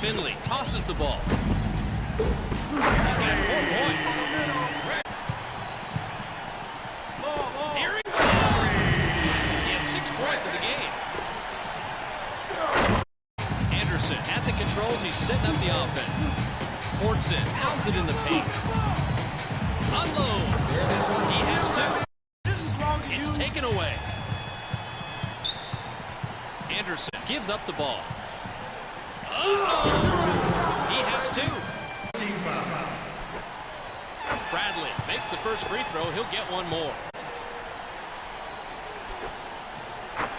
Finley tosses the ball. He's got 4 points. Here he goes. He has 6 points in the game. Anderson at the controls. He's setting up the offense. Fortson pounds it in the paint. Unloads. He has 2. It's taken away. Anderson gives up the ball. He has 2. Bradley makes the first free throw. He'll get 1 more.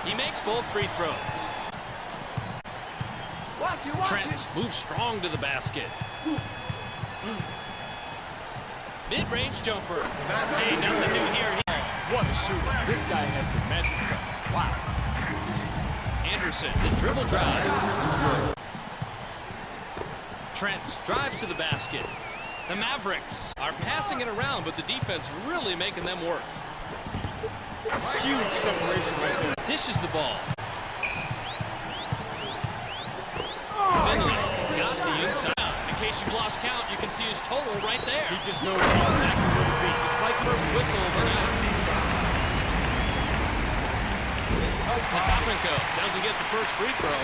He makes both free throws. Trent moves strong to the basket. Mid-range jumper. Hey, nothing new here. What a shooter. This guy has some magic touch. Wow. Anderson, the dribble drive. Trent drives to the basket. The Mavericks are passing it around, but the defense really making them work. Huge separation right there. Dishes the ball. Finley got the inside. In case you've lost count, you can see his total right there. He just knows exactly where to be. It's like first whistle of the night. Potapенko doesn't get the first free throw.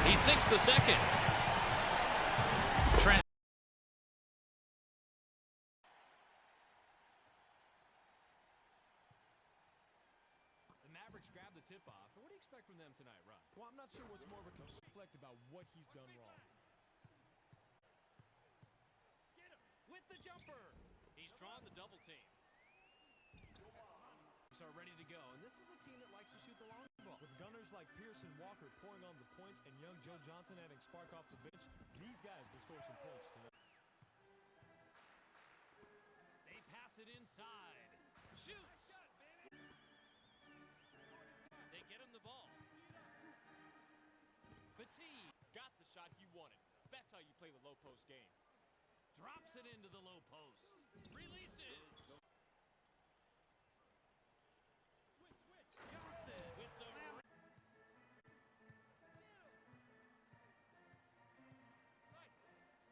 He sinks the second. Trent. The Mavericks grab the tip-off. What do you expect from them tonight, Ron? Well, I'm not sure what's more of a reflect about what he's done wrong. Get him with the jumper. He's drawn the double team. Are ready to go, and this is a team that likes to shoot the long ball. With gunners like Pierce and Walker pouring on the points and young Joe Johnson adding spark off the bench, these guys will score some points tonight. They pass it inside. Shoots. They get him the ball. Petit got the shot he wanted. That's how you play the low post game. Drops it into the low post. Releases.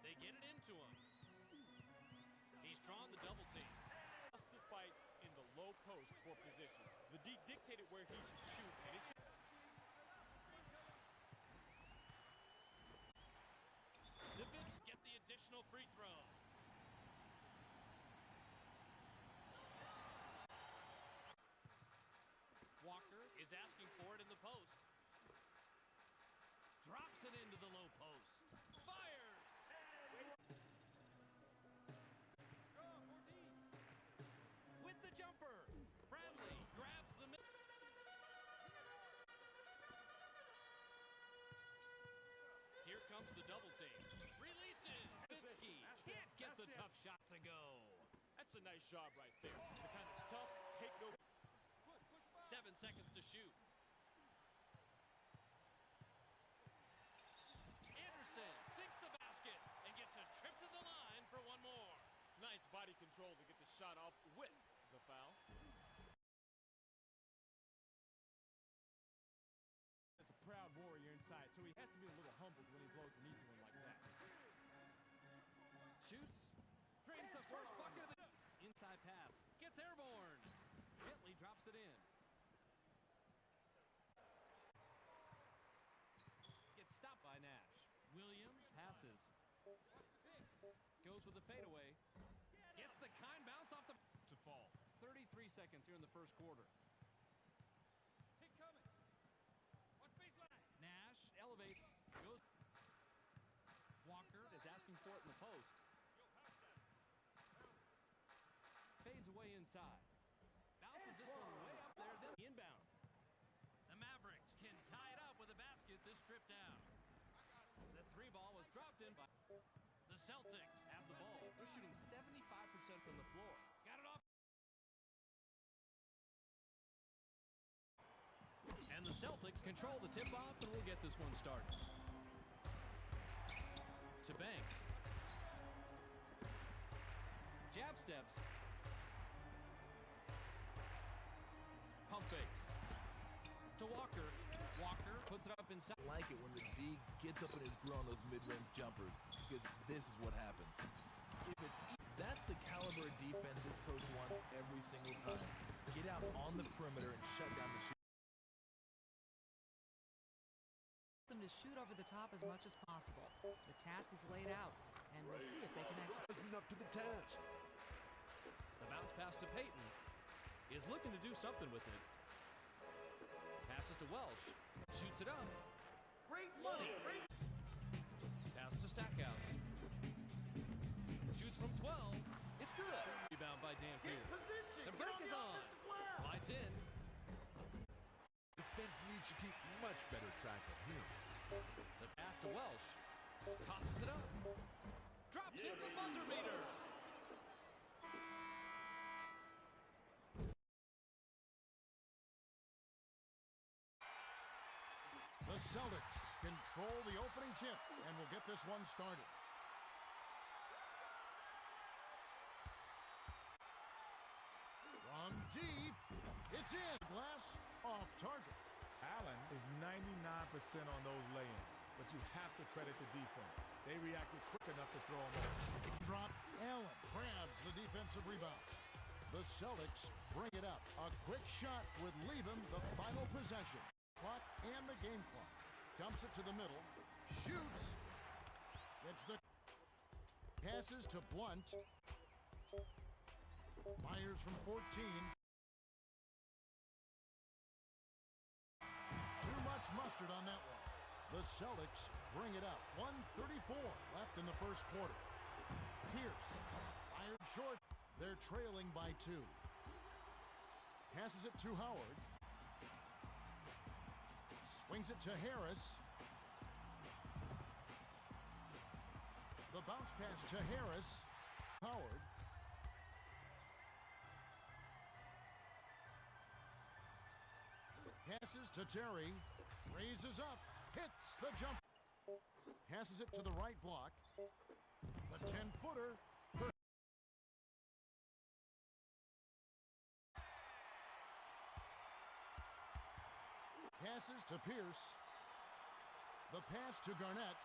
They get it into him. He's drawn the double team. Has to fight in the low post for position. The D dictated where he should shoot, and it should. The Vips get the additional free throw. Walker is asking for it in the post. Drops it into the low post. Fires! With the jumper. Bradley grabs the middle. Here comes the double team. Releases. Vitsky can't get the tough shot to go. That's a nice job right there. The kind of tough, take no. 7 seconds to shoot. Anderson sinks the basket and gets a trip to the line for 1 more. Nice body control to get the shot off with the foul. That's a proud warrior inside, so he has to be a little humbled when he blows an easy one like that. Shoots. Drains the first bucket of the inside pass. Gets airborne. Gently drops it in. Gets stopped by Nash. Williams passes. Goes with the fadeaway. Gets the kind bounce off the to fall. 33 seconds here in the first quarter. Nash elevates. Goes. Walker is asking for it in the post. Fades away inside. Bounces this one way up there, then the inbound. The Mavericks can tie it up with a basket this trip down. The 3 ball was dropped in by the Celtics have the ball. They're shooting 75% from the floor. Got it off. And the Celtics control the tip-off, and we'll get this one started. To Banks. Jab steps. Pump fakes. To Walker. Walker puts it up inside. I like it when the D gets up in his grill on those mid-range jumpers, because this is what happens. That's the caliber of defense this coach wants every single time. Get out on the perimeter and shut down the shoot. Them to shoot over the top as much as possible. The task is laid out, and we'll see if they can execute. Up to the task. The bounce pass to Payton is looking to do something with it. Passes to Welsh. Shoots it up. Great money. Pass to Stackhouse. Shoots from 12. It's good. Rebound by Dan Pierce. The break is on. Slides in. Defense needs to keep much better track of him. The pass to Welsh. Tosses it up. Drops in the buzzer beater. The Celtics control the opening tip and will get this one started. From deep, it's in. Glass off target. Allen is 99% on those lay-ins, but you have to credit the defense. They reacted quick enough to throw him off. Drop. Allen grabs the defensive rebound. The Celtics bring it up. A quick shot would leave him the final possession. Clock and the game clock. Dumps it to the middle. Shoots. Gets the passes to Blunt. Myers from 14. Too much mustard on that one. The Celtics bring it up. 1:34 left in the first quarter. Pierce fired short. They're trailing by 2. Passes it to Howard. Swings it to Harris. The bounce pass to Harris. Howard. Passes to Terry. Raises up. Hits the jump. Passes it to the right block. The 10-footer. Passes to Pierce. The pass to Garnett.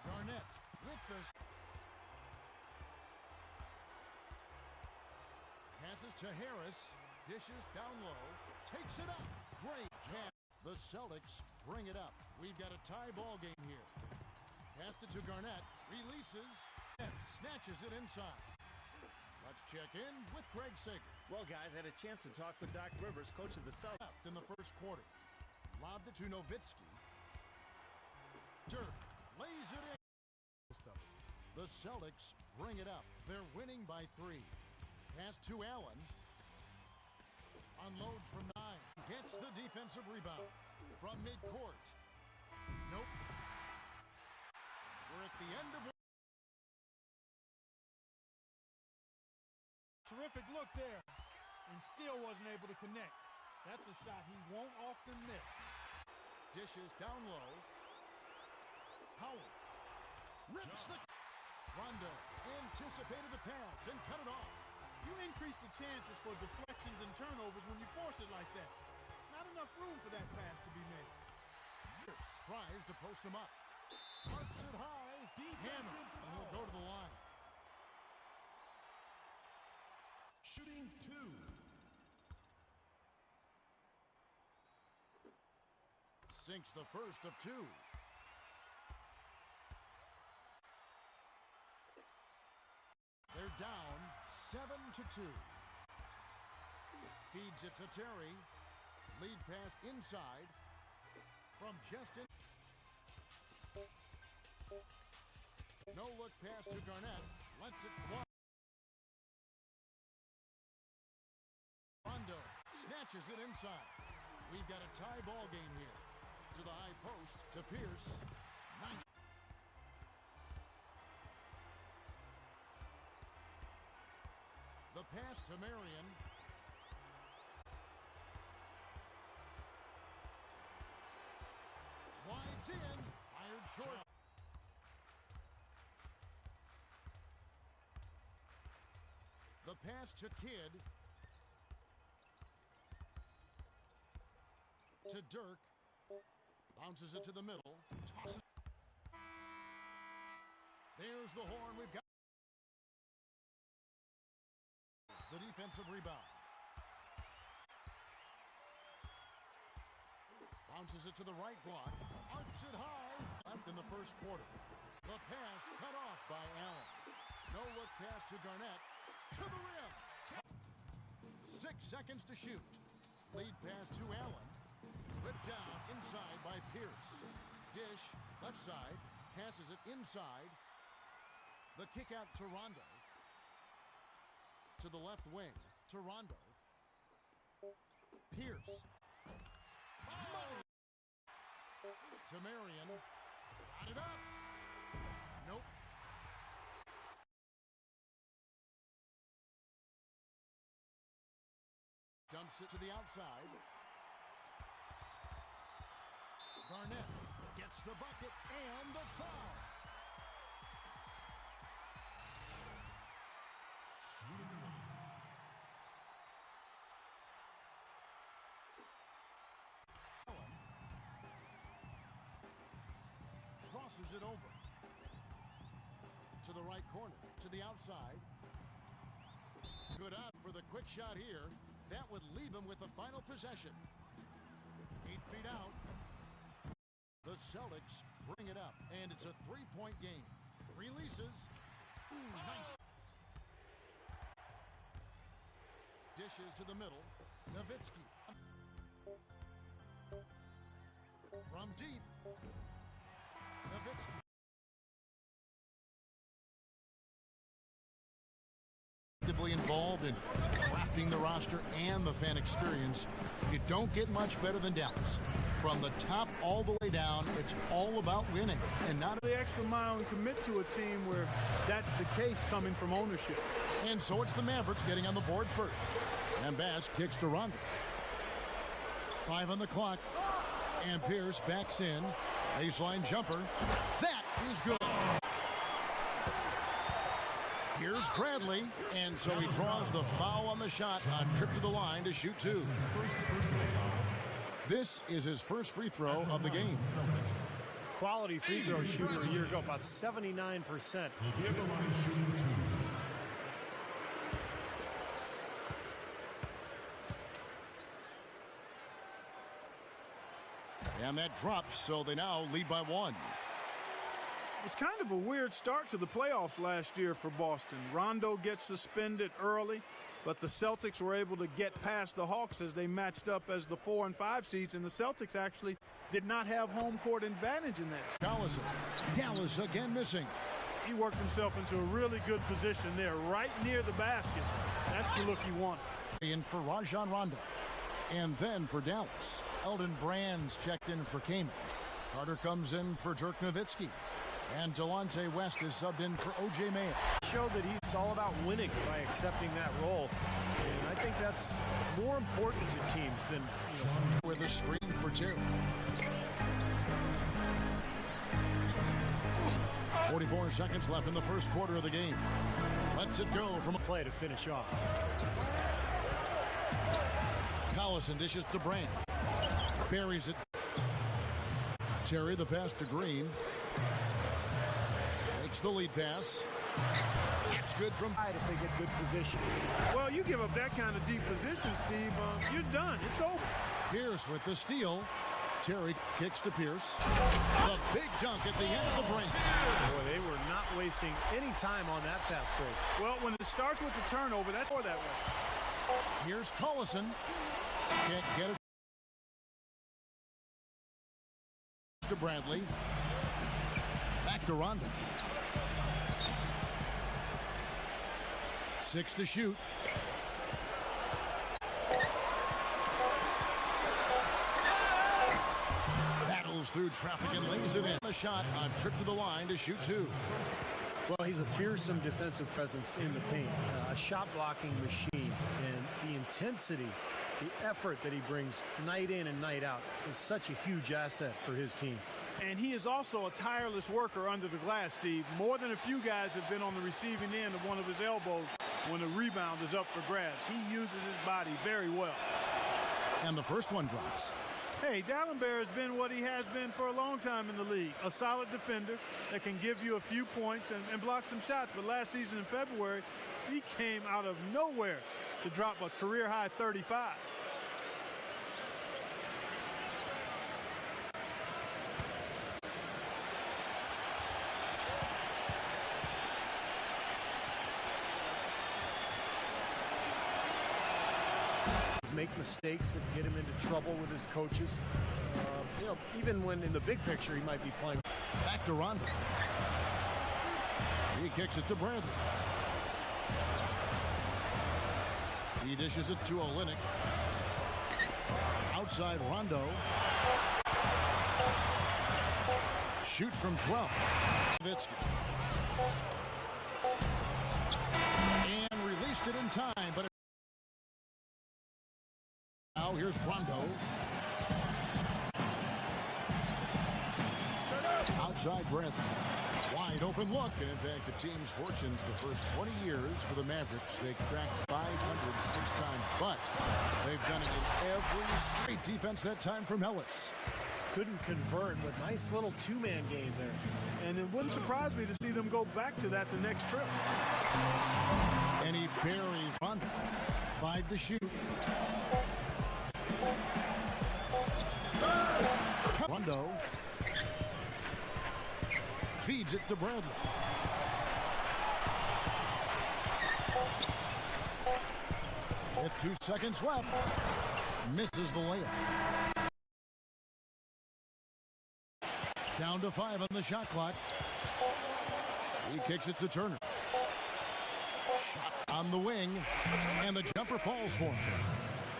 Garnett with the... Passes to Harris. Dishes down low. Takes it up. Great pass. The Celtics bring it up. We've got a tie ball game here. Passed it to Garnett. Releases. And snatches it inside. Let's check in with Craig Sager. Well, guys, I had a chance to talk with Doc Rivers, coach of the Celtics. Left in the first quarter. Lobbed it to Nowitzki. Dirk lays it in. The Celtics bring it up. They're winning by 3. Pass to Allen. Unloads from 9. Gets the defensive rebound from midcourt. Nope. We're at the end of... Terrific look there, and still wasn't able to connect. That's a shot he won't often miss. Dishes down low. Howard rips the... Rondo anticipated the pass and cut it off. You increase the chances for deflections and turnovers when you force it like that. Not enough room for that pass to be made. Pierce tries to post him up. Arcs it high. Hammer. And he'll go to the line. Shooting 2. Sinks the first of 2. They're down 7-2. Feeds it to Terry. Lead pass inside from Justin. No look pass to Garnett. Lets it fly. Rondo snatches it inside. We've got a tie ball game here. To the high post to Pierce. Nice. The pass to Marion. Glides in. Fired short. The pass to Kidd. To Dirk. Bounces it to the middle. Tosses. There's the horn. We've got the defensive rebound. Bounces it to the right block. Arcs it high. Left in the first quarter. The pass cut off by Allen. No look pass to Garnett. To the rim. 6 seconds to shoot. Lead pass to Allen. Ripped down inside by Pierce. Dish left side. Passes it inside. The kick out to Rondo. To the left wing. To Rondo. Pierce. Oh! To Marion. Got it up. Nope. Dumps it to the outside. Garnett gets the bucket and the foul. Crosses it over. To the right corner. To the outside. Good out for the quick shot here. That would leave him with the final possession. 8 feet out. The Celtics bring it up, and it's a 3-point game. Releases. Ooh, nice. Dishes to the middle. Nowitzki. From deep. Nowitzki. Actively involved in crafting the roster and the fan experience. You don't get much better than Dallas. From the top all the way down, it's all about winning and not the extra mile and commit to a team where that's the case coming from ownership. And so it's the Mavericks getting on the board first. And Bass kicks to Rondo. 5 on the clock. And Pierce backs in. Baseline jumper. That is good. Here's Bradley, and so he draws the foul on the shot. A trip to the line to shoot 2. This is his first free throw of the game. Quality free throw shooter a year ago, about 79%. And that drops, so they now lead by 1. It was kind of a weird start to the playoffs last year for Boston. Rondo gets suspended early, but the Celtics were able to get past the Hawks as they matched up as the 4 and 5 seeds, and the Celtics actually did not have home court advantage in that. Collison. Dallas again missing. He worked himself into a really good position there, right near the basket. That's the look he wanted. In for Rajon Rondo. And then for Dallas, Elton Brand's checked in for Kaman. Carter comes in for Dirk Nowitzki. And Delonte West is subbed in for O.J. Mayo. Showed that he's all about winning by accepting that role. And I think that's more important to teams than, with a screen for 2. 44 seconds left in the first quarter of the game. Lets it go from a play to finish off. Collison dishes to Brand. Buries it. Terry the pass to Green. Takes the lead pass. It's good from if they get good position. Well, you give up that kind of deep position, Steve, you're done. It's over. Pierce with the steal. Terry kicks to Pierce. The big dunk at the end of the break. Boy, they were not wasting any time on that fast break. Well, when it starts with the turnover, that's more that way. Here's Collison. Can't get it. To Bradley. Back to Rondo. 6 to shoot. Battles through traffic and lays it in. The shot, a trip to the line to shoot 2. Well, he's a fearsome defensive presence in the paint, a shot-blocking machine, and the intensity, the effort that he brings night in and night out is such a huge asset for his team. And he is also a tireless worker under the glass, Steve. More than a few guys have been on the receiving end of one of his elbows when the rebound is up for grabs. He uses his body very well. And the first one drops. Hey, Dallenberg has been what he has been for a long time in the league. A solid defender that can give you a few points and block some shots. But last season in February, he came out of nowhere to drop a career-high 35. Make mistakes that get him into trouble with his coaches. You know, even when in the big picture he might be playing. Back to Rondo. He kicks it to Bradley. He dishes it to Olynyk. Outside Rondo. Shoots from 12. Nowitzki. And released it in time, but now here's Rondo. Outside Bradley. Wide open look. And in fact, the team's fortunes the first 20 years for the Mavericks. They cracked 506 times, but they've done it in every straight defense that time from Ellis. Couldn't convert, but nice little two-man game there. And it wouldn't surprise me to see them go back to that the next trip. And he buries Rondo. 5 to shoot. Rondo feeds it to Bradley. With 2 seconds left, misses the layup. Down to 5 on the shot clock. He kicks it to Turner. Shot on the wing, and the jumper falls for him.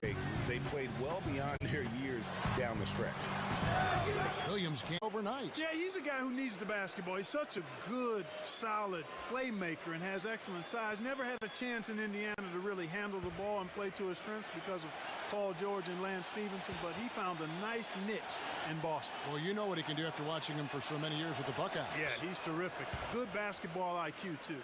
They played well beyond their years down the stretch. Williams came overnight. Yeah, he's a guy who needs the basketball. He's such a good, solid playmaker and has excellent size. Never had a chance in Indiana to really handle the ball and play to his strengths because of Paul George and Lance Stevenson, but he found a nice niche in Boston. Well, you know what he can do after watching him for so many years with the Buckeyes. Yeah, he's terrific. Good basketball IQ, too.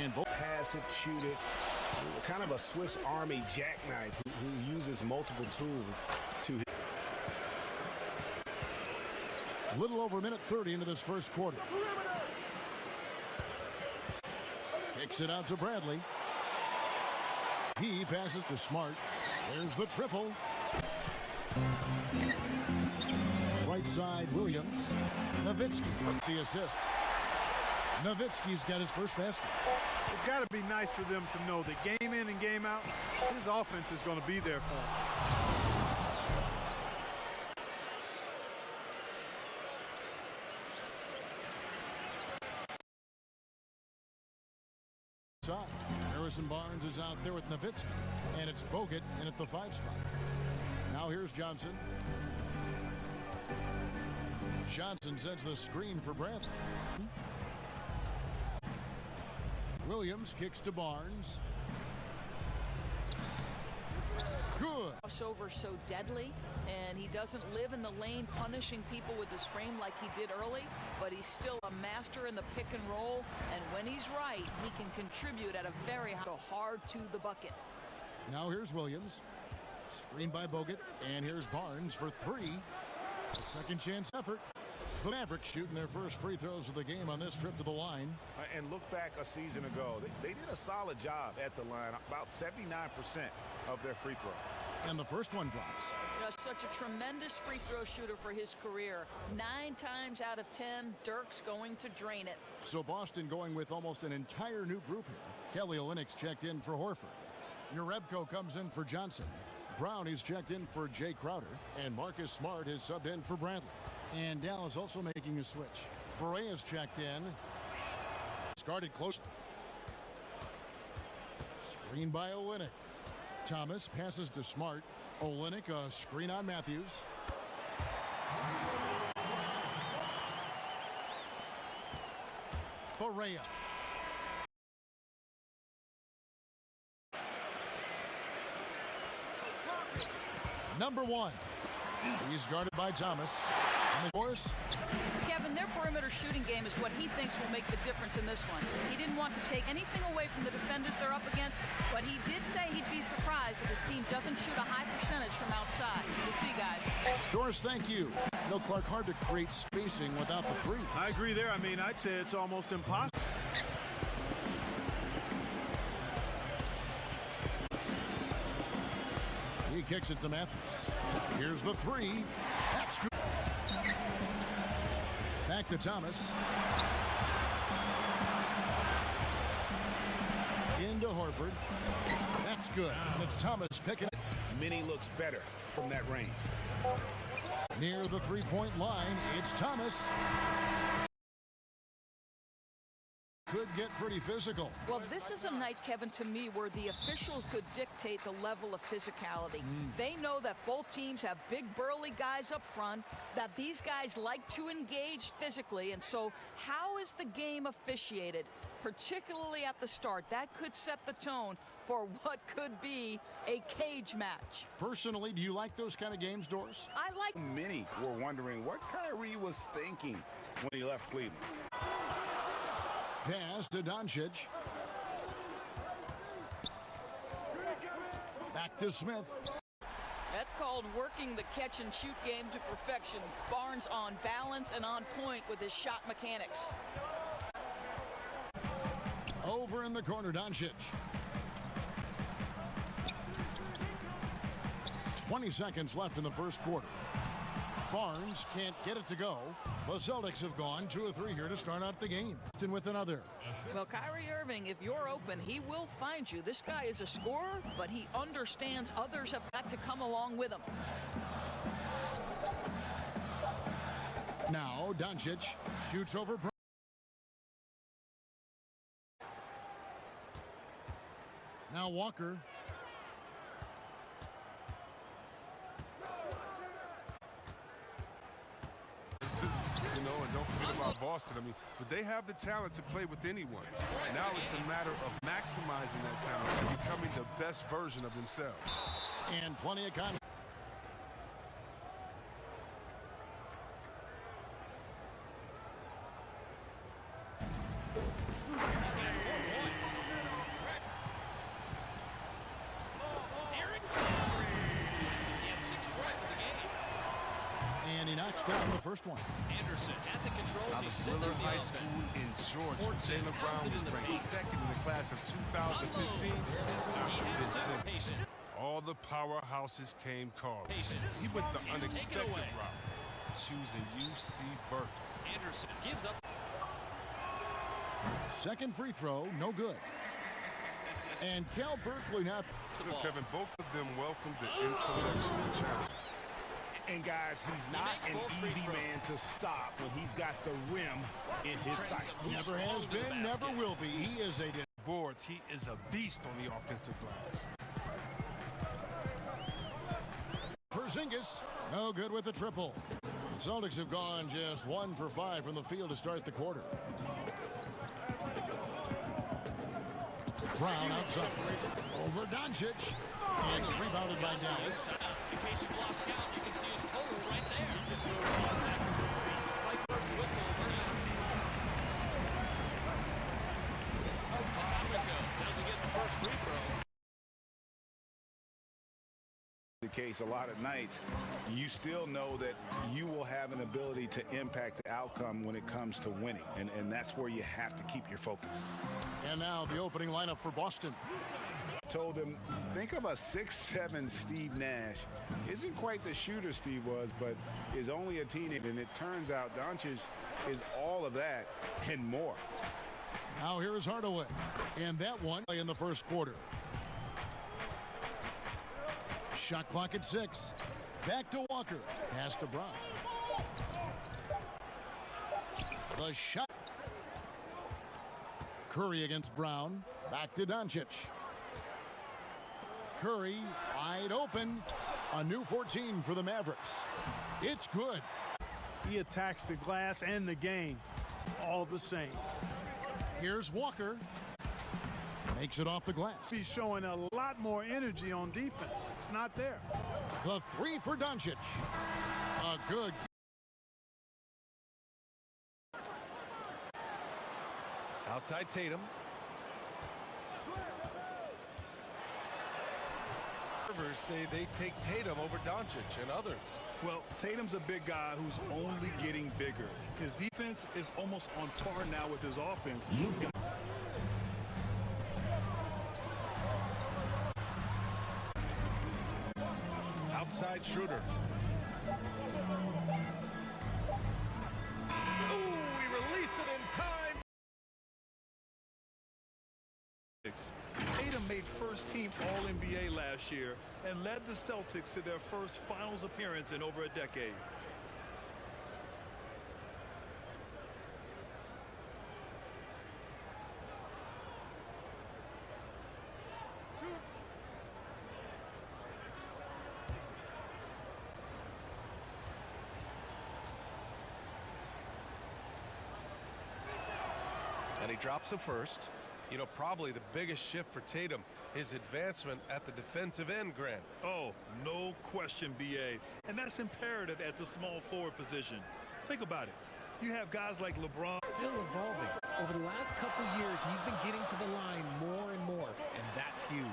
And both Pass it, shoot it. Kind of a Swiss Army jackknife who uses multiple tools to hit. a little over a minute 30 into this first quarter. Kicks it out to Bradley. He passes to Smart. There's the triple. Right side, Williams. Nowitzki with the assist. Nowitzki's got his first basket. It's got to be nice for them to know that game in and game out, his offense is going to be there for him. Harrison Barnes is out there with Nowitzki, and it's Bogut in at the 5 spot. Now here's Johnson. Johnson sends the screen for Bradley. Williams kicks to Barnes. Good. Crossover so deadly, and he doesn't live in the lane punishing people with his frame like he did early, but he's still a master in the pick and roll, and when he's right, he can contribute at a very hard to the bucket. Now here's Williams. Screened by Bogut, and here's Barnes for 3. A second chance effort. The Mavericks shooting their first free throws of the game on this trip to the line. And look back a season ago. They did a solid job at the line, about 79% of their free throws. And the first one drops. Just such a tremendous free throw shooter for his career. 9 times out of 10, Dirk's going to drain it. So Boston going with almost an entire new group here. Kelly Olynyk's checked in for Horford. Urebko comes in for Johnson. Brown is checked in for Jay Crowder. And Marcus Smart is subbed in for Bradley. And Dallas also making a switch. Barea is checked in. Guarded close. Screen by Olynyk. Thomas passes to Smart. Olynyk, a screen on Matthews. Correa. Number 1. He's guarded by Thomas. And of course, Kevin, their perimeter shooting game is what he thinks will make the difference in this one. He didn't want to take anything away from the defenders they're up against, but he did say he'd be surprised if his team doesn't shoot a high percentage from outside. We'll see, guys. Doris, thank you. No, Clark, hard to create spacing without the three. I agree there. I mean, I'd say it's almost impossible. He kicks it to Matthews. Here's the three. That's good. Back to Thomas. Into Horford. That's good. And it's Thomas picking it. Minnie looks better from that range. Near the three-point line, it's Thomas. Could get pretty physical. Well, this is a night, Kevin, to me, where the officials could dictate the level of physicality. They know that both teams have big, burly guys up front, that these guys like to engage physically, and so how is the game officiated, particularly at the start? That could set the tone for what could be a cage match. Personally, do you like those kind of games, Doris? I like... Many were wondering what Kyrie was thinking when he left Cleveland. Pass to Doncic. Back to Smith. That's called working the catch-and-shoot game to perfection. Barnes on balance and on point with his shot mechanics. Over in the corner, Doncic. 20 seconds left in the first quarter. Barnes can't get it to go. The Celtics have gone 2 of 3 here to start out the game. And with another. Well, Kyrie Irving, if you're open, he will find you. This guy is a scorer, but he understands others have got to come along with him. Now, Doncic shoots over. Now Walker. You know, and don't forget about Boston. I mean, they have the talent to play with anyone. Now it's a matter of maximizing that talent and becoming the best version of themselves. And plenty of contact. Down the first one. Anderson at the controls. He's sitting Miller in the High offense. School in Georgia. Jaylen Brown was ranked second in the class of 2015. All the powerhouses came calling. He went the unexpected route, choosing UC Berkeley. Anderson gives up. Second free throw, no good. And Cal Berkeley now. Kevin, both of them welcomed the intellectual challenge. And guys, he's not an easy man to stop when he's got the rim in his sights. Never has been, never will be. He is a boards. He is a beast on the offensive glass. Porzingis, no good with the triple. The Celtics have gone just 1 for 5 from the field to start the quarter. Brown outside. Over Doncic. And it's rebounded by Dallas. In case you've lost count, you can see his total right there. He just goes off that. Like first whistle, we're out. That's how it goes. Doesn't get the first free throw. The case a lot of nights, you still know that you will have an ability to impact the outcome when it comes to winning, and that's where you have to keep your focus. And now the opening lineup for Boston. Told him, think of a 6'7" Steve Nash. Isn't quite the shooter Steve was, but is only a teenager, and it turns out Doncic is all of that and more. Now here is Hardaway, and that one in the first quarter. Shot clock at 6. Back to Walker. Pass to Brown. The shot. Curry against Brown. Back to Doncic. Curry wide open. A new 14 for the Mavericks. It's good. He attacks the glass and the game all the same. Here's Walker. Makes it off the glass. He's showing a lot more energy on defense. It's not there. The three for Doncic. A good. Outside Tatum. Observers say they take Tatum over Doncic and others. Well, Tatum's a big guy who's only getting bigger. His defense is almost on par now with his offense. Outside Schroeder. Ooh, he released it in time. Tatum made first-team All-NBA last year and led the Celtics to their first finals appearance in over a decade. And he drops him first. You know, probably the biggest shift for Tatum, his advancement at the defensive end, Grant. Oh, no question, B.A. And that's imperative at the small forward position. Think about it. You have guys like LeBron. Still evolving. Over the last couple years, he's been getting to the line more and more, and that's huge.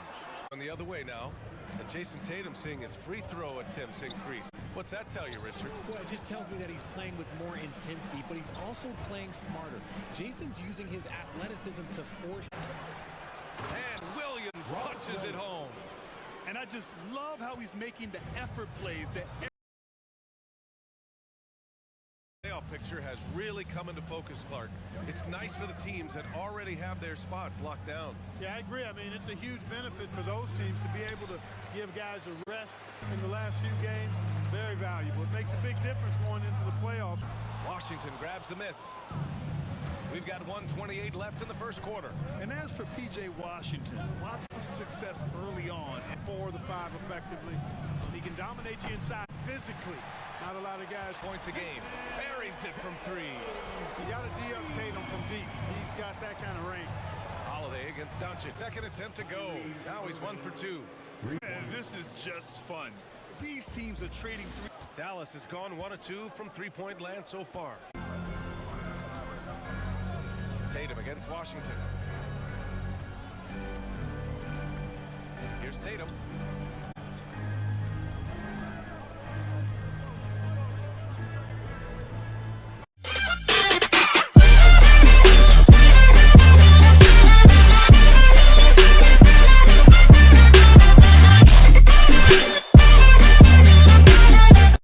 On the other way now, and Jason Tatum seeing his free throw attempts increase. What's that tell you, Richard? Well, it just tells me that he's playing with more intensity, but he's also playing smarter. Jason's using his athleticism to force. And Williams punches it home. And I just love how he's making the effort plays that. Playoff picture has really come into focus, Clark. It's nice for the teams that already have their spots locked down. Yeah, I agree. I mean, it's a huge benefit for those teams to be able to give guys a rest in the last few games. Very valuable. It makes a big difference going into the playoffs. Washington grabs the miss. We've got 1:28 left in the first quarter. And as for P.J. Washington, lots of success early on. 4 of the 5 effectively. He can dominate you inside physically. Not a lot of guys. Points a game. Buries it from 3. You got to D-up Tatum from deep. He's got that kind of range. Holiday against Doncic. Second attempt to go. Now he's 1 for 2. And this is just fun. These teams are trading. Dallas has gone 1 of 2 from three-point land so far. Tatum against Washington. Here's Tatum.